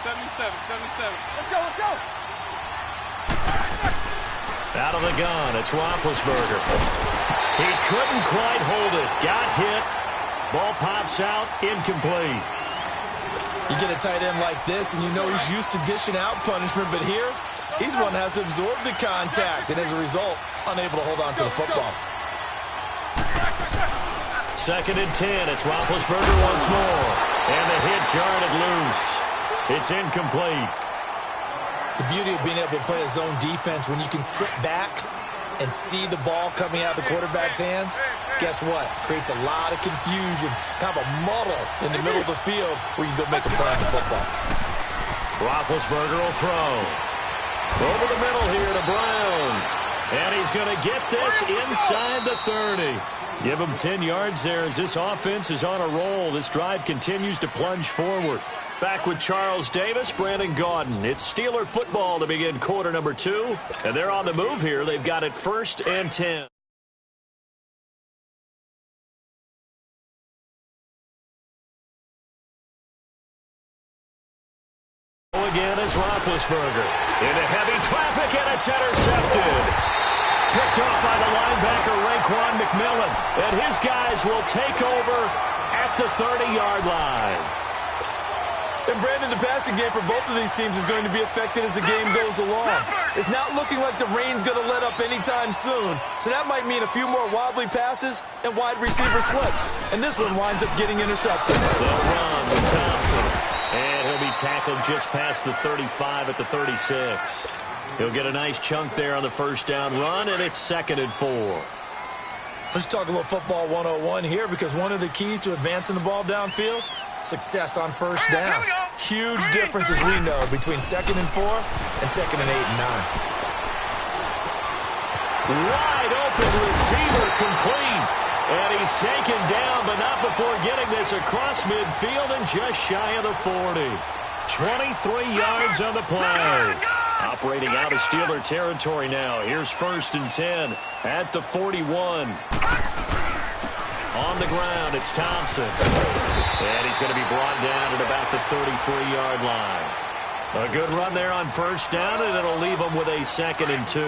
Let's go. Out of the gun, it's Roethlisberger. He couldn't quite hold it. Got hit. Ball pops out, incomplete. You get a tight end like this, and you know he's used to dishing out punishment, but here, he's one that has to absorb the contact, and as a result, unable to hold on to the football. 2nd and 10. It's Roethlisberger once more. And the hit jarred it loose. It's incomplete. The beauty of being able to play a zone defense when you can sit back and see the ball coming out of the quarterback's hands, guess what? Creates a lot of confusion, kind of a muddle in the middle of the field where you can go make a play on the football. Roethlisberger will throw. Over the middle here to Brown. And he's going to get this inside the 30. Give him 10 yards there as this offense is on a roll. This drive continues to plunge forward. Back with Charles Davis, Brandon Gaudin. It's Steeler football to begin quarter number 2. And they're on the move here. They've got it 1st and 10. Again is Roethlisberger. Into heavy traffic, and it's intercepted. Picked off by the linebacker, Raekwon McMillan. And his guys will take over at the 30-yard line. And Brandon, the passing game for both of these teams is going to be affected as the game goes along. It's not looking like the rain's going to let up anytime soon, so that might mean a few more wobbly passes and wide receiver slips. And this one winds up getting intercepted. The run with Thompson. And he'll be tackled just past the 35 at the 36. He'll get a nice chunk there on the first down run, and it's 2nd and 4. Let's talk a little football 101 here, because one of the keys to advancing the ball downfield, success on first down. Huge difference, as we know, between 2nd and 4 and 2nd and 8 and 9. Wide open receiver complete. And he's taken down, but not before getting this across midfield and just shy of the 40. 23 yards on the play. Operating out of Steeler territory now. Here's 1st and 10 at the 41. On the ground, it's Thompson. And he's going to be brought down at about the 33-yard line. A good run there on first down, and it'll leave him with a 2nd and 2.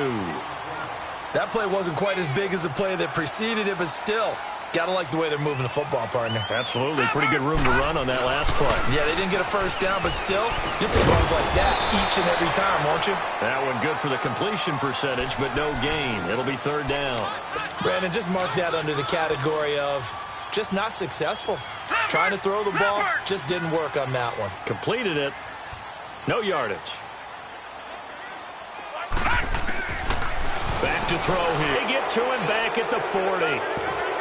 That play wasn't quite as big as the play that preceded it, but still, got to like the way they're moving the football, partner. Absolutely. Pretty good room to run on that last play. Yeah, they didn't get a first down, but still, you'll take runs like that each and every time, won't you? That one good for the completion percentage, but no gain. It'll be 3rd down. Brandon, just mark that under the category of just not successful. Trying to throw the ball, just didn't work on that one. Completed it. No yardage. Back to throw here. They get to him back at the 40.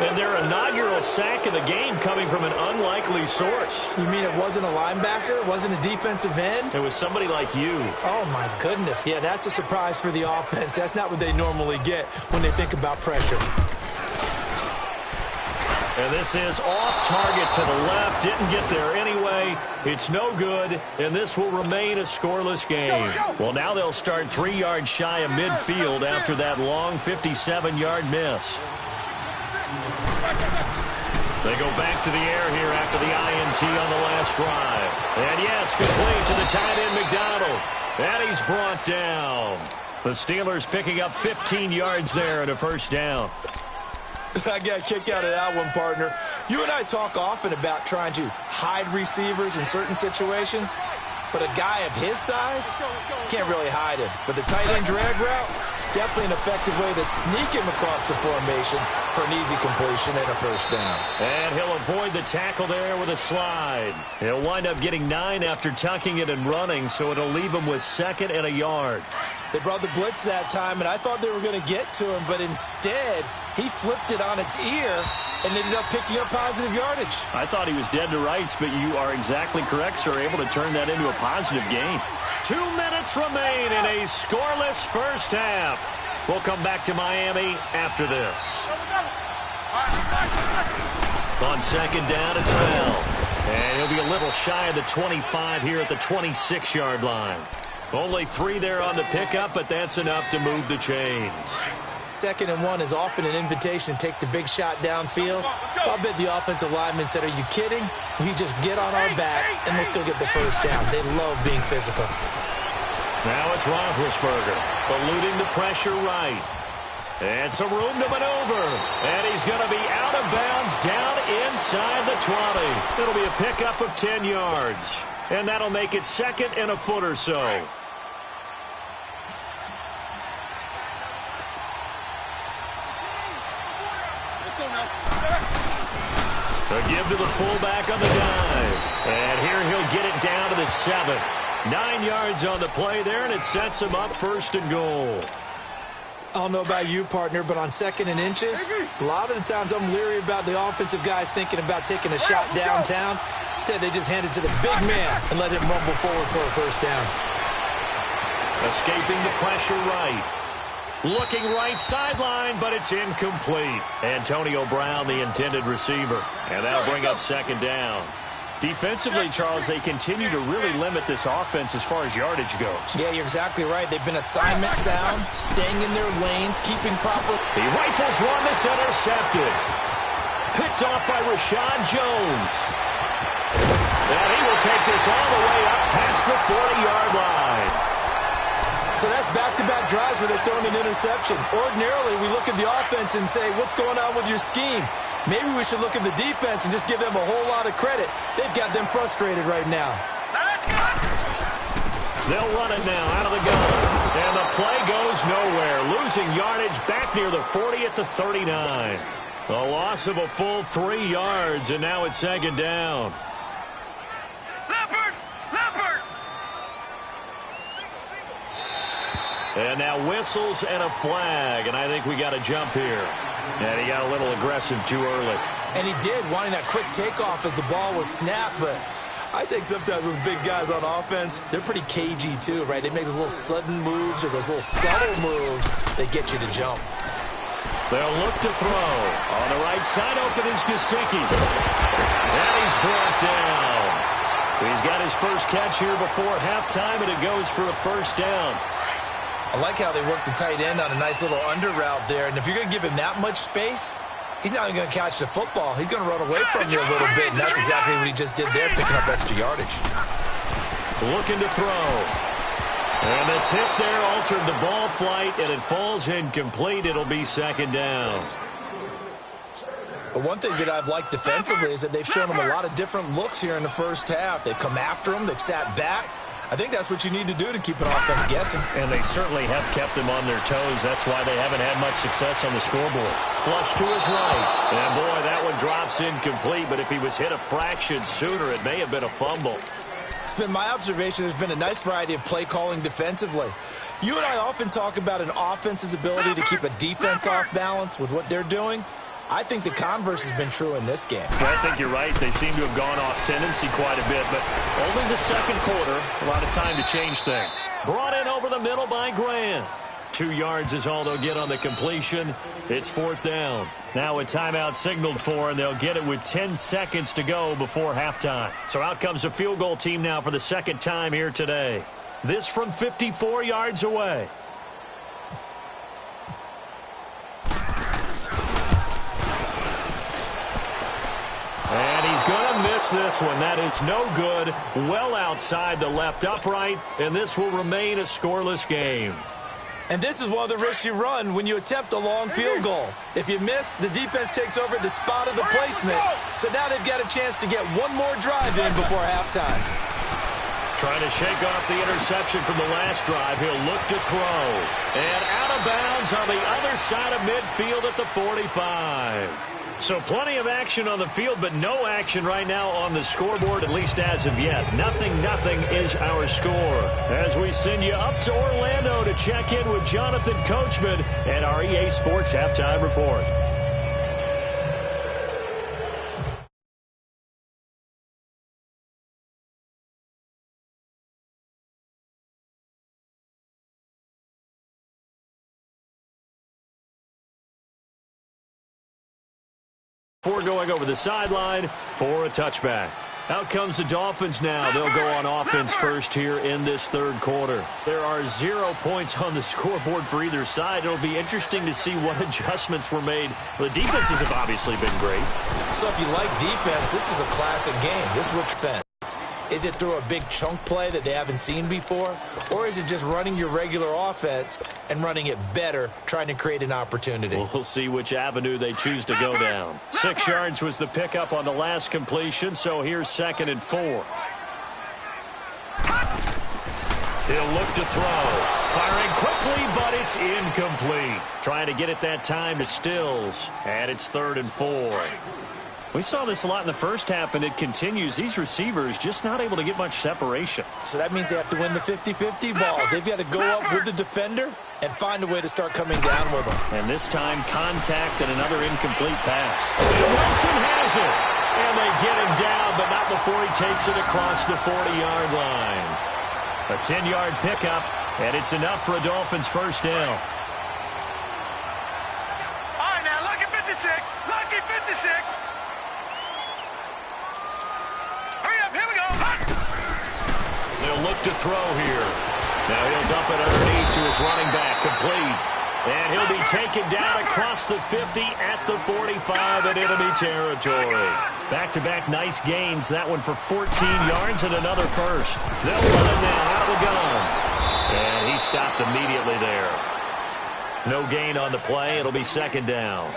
And their inaugural sack of the game coming from an unlikely source. You mean it wasn't a linebacker? It wasn't a defensive end? It was somebody like you. Oh, my goodness. Yeah, that's a surprise for the offense. That's not what they normally get when they think about pressure. And this is off target to the left. Didn't get there anyway. It's no good, and this will remain a scoreless game. Well, now they'll start 3 yards shy of midfield after that long 57-yard miss. They go back to the air here after the INT on the last drive. And yes, complete to the tight end McDonald. And he's brought down. The Steelers picking up 15 yards there and a first down. I got a kick out of that one, partner. You and I talk often about trying to hide receivers in certain situations, but a guy of his size can't really hide him. But the tight end drag route, definitely an effective way to sneak him across the formation for an easy completion and a first down. And he'll avoid the tackle there with a slide. He'll wind up getting 9 after tucking it and running, so it'll leave him with 2nd and a yard. They brought the blitz that time, and I thought they were going to get to him, but instead, he flipped it on its ear and ended up picking up positive yardage. I thought he was dead to rights, but you are exactly correct, sir. Able to turn that into a positive gain. 2 minutes remain in a scoreless first half. We'll come back to Miami after this. On 2nd down, it's Bell. And he'll be a little shy of the 25 here at the 26-yard line. Only 3 there on the pickup, but that's enough to move the chains. 2nd and 1 is often an invitation to take the big shot downfield. I'll bet the offensive lineman said, are you kidding? We just get on our backs and let's go get the first down. They love being physical. Now it's Roethlisberger, eluding the pressure right. And some room to maneuver. And he's going to be out of bounds down inside the 20. It'll be a pickup of 10 yards. And that'll make it 2nd and a foot or so. A give to the fullback on the dive. And here he'll get it down to the 7. 9 yards on the play there, and it sets him up 1st and goal. I don't know about you, partner, but on 2nd and inches, a lot of the times I'm leery about the offensive guys thinking about taking a shot downtown. Instead, they just hand it to the big man and let him rumble forward for a first down. Escaping the pressure right. Looking right sideline, but it's incomplete. Antonio Brown, the intended receiver. And that'll bring up 2nd down. Defensively, Charles, they continue to really limit this offense as far as yardage goes. Yeah, you're exactly right. They've been assignment sound, staying in their lanes, keeping proper. He rifles one that's intercepted. Picked off by Rashad Jones. And he will take this all the way up past the 40-yard line. So that's back-to-back drives where they're throwing an interception. Ordinarily, we look at the offense and say, what's going on with your scheme? Maybe we should look at the defense and just give them a whole lot of credit. They've got them frustrated right now. They'll run it now out of the gun. And the play goes nowhere. Losing yardage back near the 40 at the 39. A loss of a full 3 yards, and now it's 2nd down. And now whistles and a flag, and I think we got a jump here. And he got a little aggressive too early. And he did, wanting that quick takeoff as the ball was snapped, but I think sometimes those big guys on offense, they're pretty cagey too, right? They make those little sudden moves or those little subtle moves that get you to jump. They'll look to throw. On the right side open is Gesicki. And he's brought down. He's got his first catch here before halftime, and it goes for a first down. I like how they work the tight end on a nice little under route there. And if you're going to give him that much space, he's not even going to catch the football. He's going to run away from you a little bit, and that's exactly what he just did there, picking up extra yardage. Looking to throw. And the tip there altered the ball flight, and it falls incomplete. It'll be 2nd down. But one thing that I've liked defensively is that they've shown him a lot of different looks here in the first half. They've come after him. They've sat back. I think that's what you need to do to keep an offense guessing. And they certainly have kept them on their toes. That's why they haven't had much success on the scoreboard. Flush to his right. And, boy, that one drops incomplete. But if he was hit a fraction sooner, it may have been a fumble. It's been my observation there's been a nice variety of play calling defensively. You and I often talk about an offense's ability to keep a defense off balance with what they're doing. I think the converse has been true in this game. Well, I think you're right. They seem to have gone off tendency quite a bit, but only the 2nd quarter. A lot of time to change things. Brought in over the middle by Grant. 2 yards is all they'll get on the completion. It's 4th down. Now a timeout signaled for, and they'll get it with 10 seconds to go before halftime. So out comes a field goal team now for the 2nd time here today. This from 54 yards away. And he's going to miss this one. That is no good. Well outside the left upright, and this will remain a scoreless game. And this is one of the risks you run when you attempt a long field goal. If you miss, the defense takes over at the spot of the placement. So now they've got a chance to get one more drive in before halftime. Trying to shake off the interception from the last drive. He'll look to throw. And out of bounds on the other side of midfield at the 45. So plenty of action on the field, but no action right now on the scoreboard, at least as of yet. Nothing is our score. As we send you up to Orlando to check in with Jonathan Coachman and our EA Sports Halftime Report. Before going over the sideline for a touchback. Out comes the Dolphins now. They'll go on offense first here in this third quarter. There are 0 points on the scoreboard for either side. It'll be interesting to see what adjustments were made. The defenses have obviously been great. So if you like defense, this is a classic game. This is what defense. Is it through a big chunk play that they haven't seen before? Or is it just running your regular offense and running it better, trying to create an opportunity? We'll see which avenue they choose to go down. 6 yards was the pickup on the last completion, so here's 2nd and 4. He'll look to throw. Firing quickly, but it's incomplete. Trying to get it that time to Stills. And it's 3rd and 4. We saw this a lot in the first half, and it continues. These receivers just not able to get much separation. So that means they have to win the 50-50 balls. They've got to go up with the defender and find a way to start coming down with them. And this time, contact and another incomplete pass. And Wilson has it. And they get him down, but not before he takes it across the 40-yard line. A 10-yard pickup, and it's enough for a Dolphins first down. All right, now, lucky 56. Lucky 56. They'll look to throw here. Now he'll dump it underneath to his running back, complete. And he'll be taken down across the 50 at the 45 in enemy territory. Back-to-back nice gains. That one for 14 yards and another first. They'll run it now out of the gun. And he stopped immediately there. No gain on the play. It'll be 2nd down.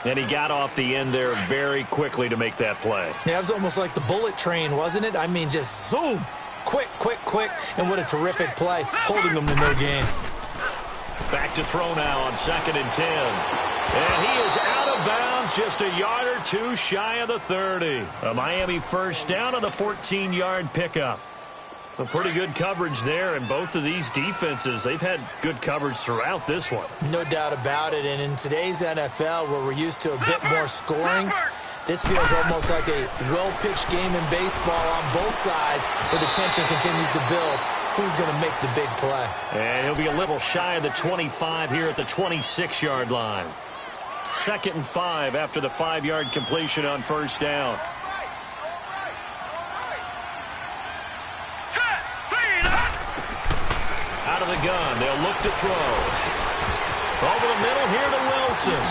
And he got off the end there very quickly to make that play. Yeah, it was almost like the bullet train, wasn't it? I mean, just zoom. Quick, quick, quick. And what a terrific play, holding them to no gain. Back to throw now on 2nd and 10. And he is out of bounds, just a yard or two shy of the 30. A Miami first down on the 14-yard pickup. A pretty good coverage there, and both of these defenses, they've had good coverage throughout this one. No doubt about it, and in today's NFL, where we're used to a bit more scoring, this feels almost like a well-pitched game in baseball on both sides, where the tension continues to build. Who's going to make the big play? And he'll be a little shy of the 25 here at the 26-yard line. 2nd and 5 after the 5-yard completion on first down. Out of the gun, they'll look to throw. Over the middle here to Wilson.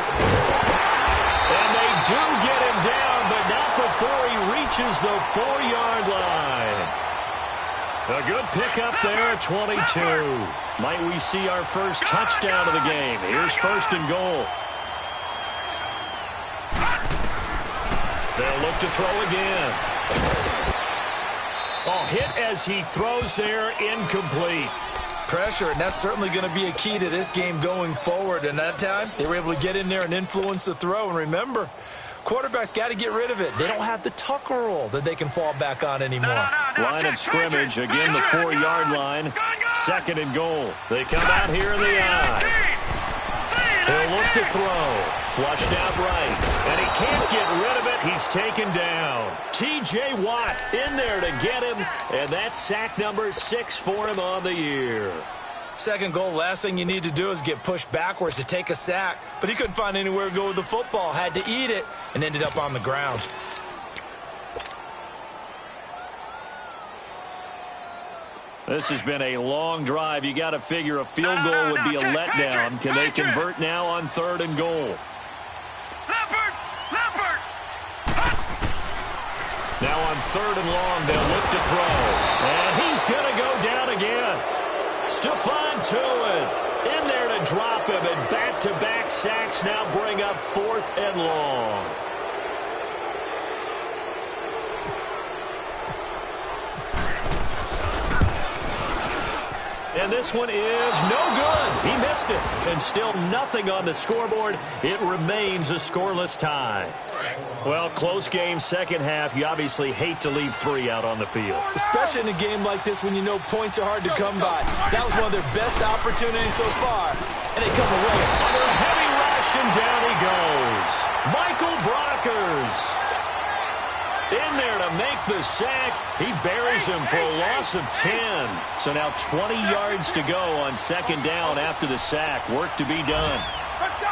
And they do get him down, but not before he reaches the 4-yard line. A good pickup there at 22. Might we see our first touchdown of the game? Here's 1st and goal. They'll look to throw again. Oh, hit as he throws there, incomplete. Pressure, and that's certainly going to be a key to this game going forward. And that time, they were able to get in there and influence the throw. And remember, quarterbacks got to get rid of it. They don't have the Tucker rule that they can fall back on anymore. Line of scrimmage, again the 4-yard line. 2nd and goal. They come out here in the eye. He'll look to throw. Flushed out right. And he can't get rid of it. He's taken down. T.J. Watt in there to get him. And that's sack number 6 for him on the year. 2nd goal, last thing you need to do is get pushed backwards to take a sack. But he couldn't find anywhere to go with the football. Had to eat it and ended up on the ground. This has been a long drive. You got to figure a field goal would be a letdown. Can they convert now on 3rd and goal? Now on 3rd and long, they'll look to throw. And he's going to go down again. Stephon Tuitt in there to drop him. And back-to-back sacks now bring up 4th and long. And this one is no good. He missed it. And still nothing on the scoreboard. It remains a scoreless tie. Well, close game, second half. You obviously hate to leave 3 out on the field. Especially in a game like this when you know points are hard to come by. That was one of their best opportunities so far. And they come away under a heavy rush, and down he goes. Michael Brockers in there to make the sack. He buries him for a loss of 10. So now 20 yards to go on 2nd down after the sack. Work to be done. Let's go!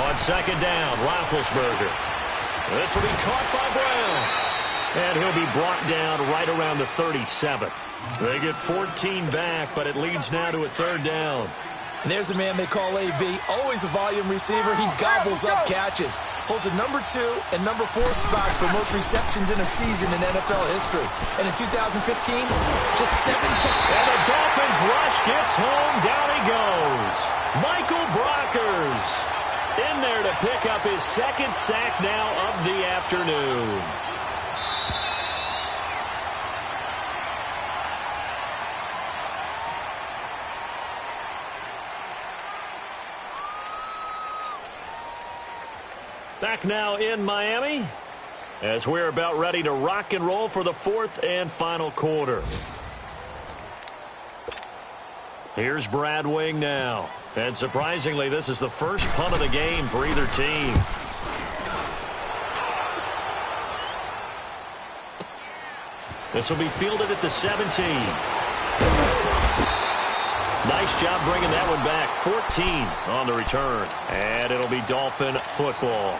On 2nd down, Roethlisberger. This will be caught by Brown. And he'll be brought down right around the 37. They get 14 back, but it leads now to a third down. And there's a man they call AB, always a volume receiver. He gobbles up catches, holds a number 2 and number 4 spots for most receptions in a season in NFL history. And in 2015, just 7 catches. And the Dolphins rush gets home. Down he goes. Michael Brockers in there to pick up his second sack now of the afternoon. Back now in Miami as we're about ready to rock and roll for the fourth and final quarter. Here's Brad Wing now. And surprisingly, this is the first punt of the game for either team. This will be fielded at the 17. Nice job bringing that one back. 14 on the return. And it'll be Dolphin football.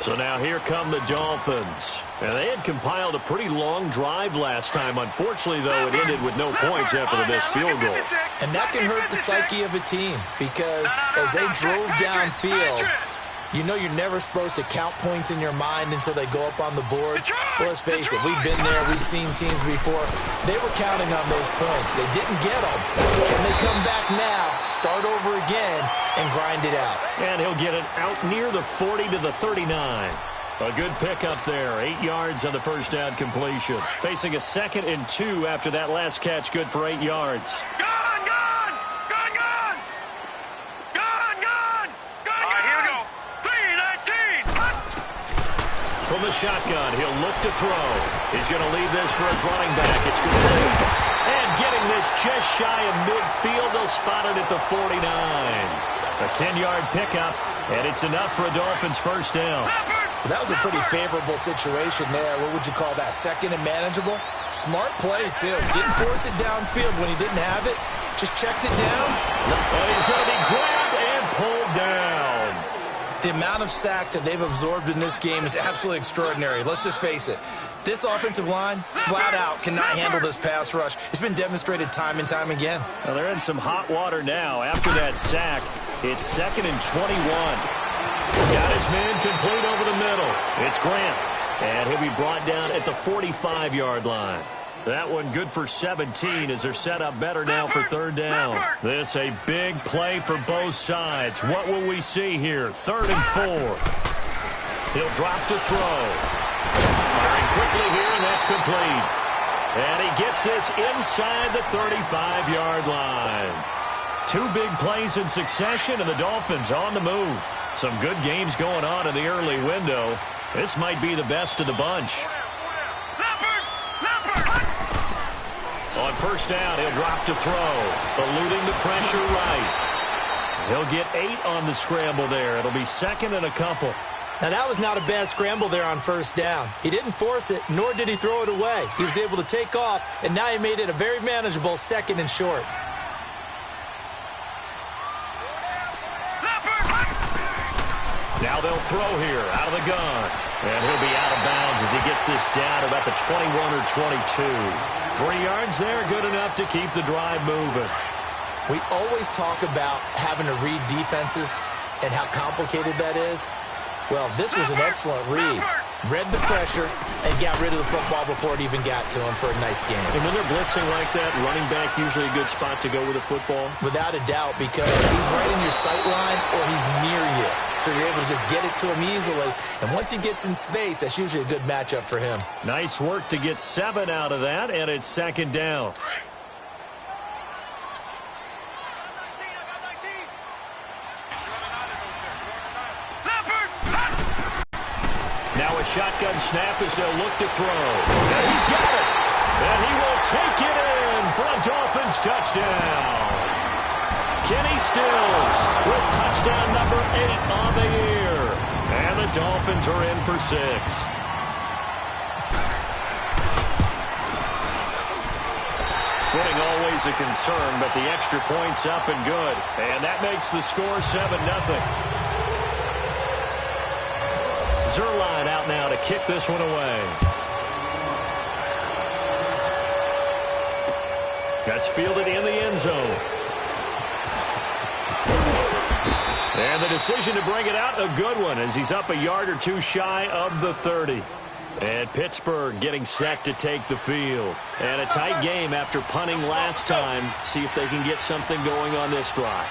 So now here come the Dolphins. And they had compiled a pretty long drive last time. Unfortunately, though, it ended with no points after the missed field goal. And that can hurt the psyche of a team because as they drove downfield, you know you're never supposed to count points in your mind until they go up on the board. Well, let's face it, we've been there. We've seen teams before. They were counting on those points. They didn't get them. Can they come back now, start over again, and grind it out? And he'll get it out near the 40 to the 39. A good pickup there. 8 yards on the first down completion. Facing a 2nd and 2 after that last catch. Good for 8 yards. From the shotgun, he'll look to throw. He's going to leave this for his running back. It's complete. And getting this just shy of midfield, they'll spot it at the 49. A 10-yard pickup, and it's enough for a Dolphins first down. Well, that was a pretty favorable situation there. What would you call that? 2nd and manageable? Smart play, too. Didn't force it downfield when he didn't have it. Just checked it down. And he's going to be grabbed and pulled down. The amount of sacks that they've absorbed in this game is absolutely extraordinary. Let's just face it. This offensive line, flat out, cannot handle this pass rush. It's been demonstrated time and time again. Well, they're in some hot water now. After that sack, it's 2nd and 21. Got his man complete over the middle. It's Grant. And he'll be brought down at the 45-yard line. That one good for 17 as they're set up better now for third down. This a big play for both sides. What will we see here? 3rd and 4. He'll drop to throw. Firing quickly here, and that's complete. And he gets this inside the 35-yard line. 2 big plays in succession, and the Dolphins on the move. Some good games going on in the early window. This might be the best of the bunch. On first down, he'll drop to throw, eluding the pressure right. He'll get 8 on the scramble there. It'll be 2nd and a couple. Now, that was not a bad scramble there on first down. He didn't force it, nor did he throw it away. He was able to take off, and now he made it a very manageable 2nd and short. Now they'll throw here out of the gun. And he'll be out of bounds as he gets this down about the 21 or 22. 3 yards there, good enough to keep the drive moving. We always talk about having to read defenses and how complicated that is. Well, this was an excellent read. Read the pressure and got rid of the football before it even got to him for a nice game. And when they're blitzing like that, running back usually a good spot to go with the football? Without a doubt, because he's right in your sight line or he's near you. So you're able to just get it to him easily. And once he gets in space, that's usually a good matchup for him. Nice work to get 7 out of that, and it's 2nd down. Now a shotgun snap as they'll look to throw. And he's got it. And he will take it in for a Dolphins touchdown. Kenny Stills with touchdown number 8 on the year. And the Dolphins are in for 6. Footing always a concern, but the extra point's up and good. And that makes the score 7-0. Zerline out now to kick this one away. That's fielded in the end zone. And the decision to bring it out, a good one, as he's up a yard or two shy of the 30. And Pittsburgh getting set to take the field. And a tight game after punting last time. See if they can get something going on this drive.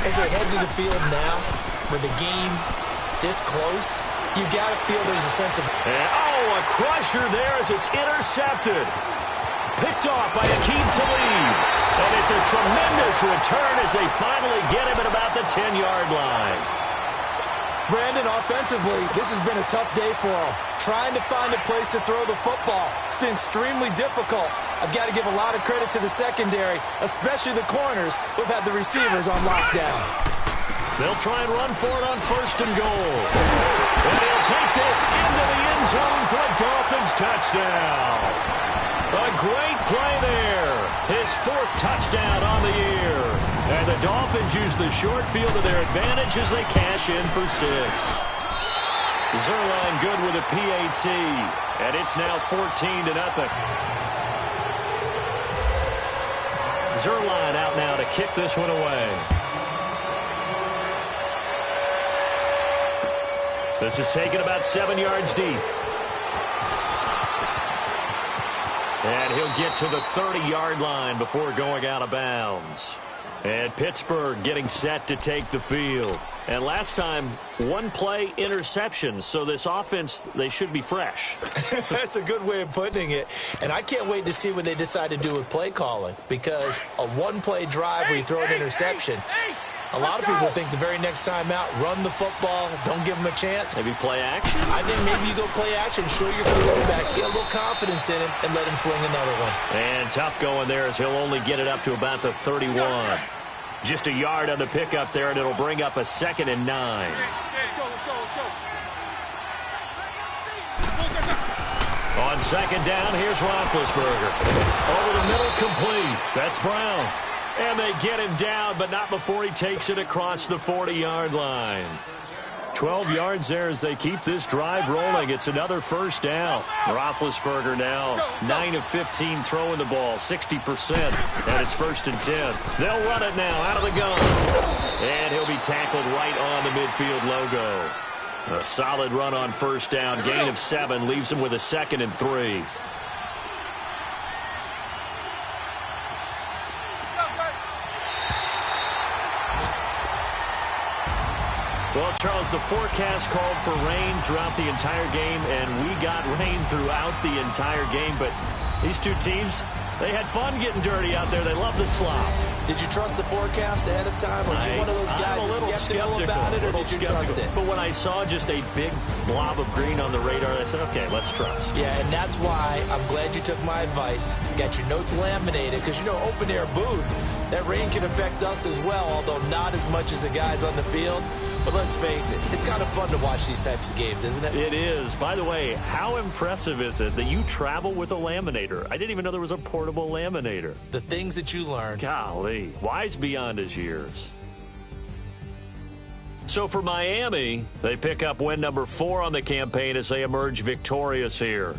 As they head to the field now, with the game this close, you got to feel there's a sense of... And, a crusher there as it's intercepted. Picked off by Akeem Talib. And it's a tremendous return as they finally get him at about the 10-yard line. Brandon, offensively, this has been a tough day for him. Trying to find a place to throw the football. It's been extremely difficult. I've got to give a lot of credit to the secondary, especially the corners who've had the receivers on lockdown. They'll try and run for it on 1st and goal. And he'll take this into the end zone for a Dolphins touchdown. A great play there. His 4th touchdown on the year. And the Dolphins use the short field to their advantage as they cash in for 6. Zerline good with a PAT. And it's now 14-0. Zerline out now to kick this one away. This is taken about 7 yards deep. And he'll get to the 30-yard line before going out of bounds. And Pittsburgh getting set to take the field. And last time, 1-play interception. So this offense, they should be fresh. That's a good way of putting it. And I can't wait to see what they decide to do with play calling. Because a 1-play drive where you throw an interception, a lot of people think the very next time out, run the football, don't give them a chance. Maybe play action? I think maybe you go play action, show your quarterback, get a little confidence in him, and let him fling another one. And tough going there as he'll only get it up to about the 31. Just a yard on the pickup there, and it'll bring up a 2nd and 9. On 2nd down, here's Roethlisberger. Over the middle, complete. That's Brown. And they get him down, but not before he takes it across the 40-yard line. 12 yards there as they keep this drive rolling. It's another 1st down. Roethlisberger now 9 of 15 throwing the ball, 60%. And it's 1st and 10. They'll run it now out of the gun. And he'll be tackled right on the midfield logo. A solid run on 1st down. Gain of 7 leaves him with a 2nd and 3. Well, Charles, the forecast called for rain throughout the entire game, and we got rain throughout the entire game. But these two teams, they had fun getting dirty out there. They love the slop. Did you trust the forecast ahead of time? Or are you one of those guys that's skeptical about it, or did you trust it? But when I saw just a big blob of green on the radar, I said, okay, let's trust. Yeah, and that's why I'm glad you took my advice. Got your notes laminated, because, you know, open-air booth, that rain can affect us as well, although not as much as the guys on the field. But let's face it, it's kind of fun to watch these types of games, isn't it? It is. By the way, how impressive is it that you travel with a laminator? I didn't even know there was a portable laminator. The things that you learn. Golly, wise beyond his years. So for Miami, they pick up win number 4 on the campaign as they emerge victorious here.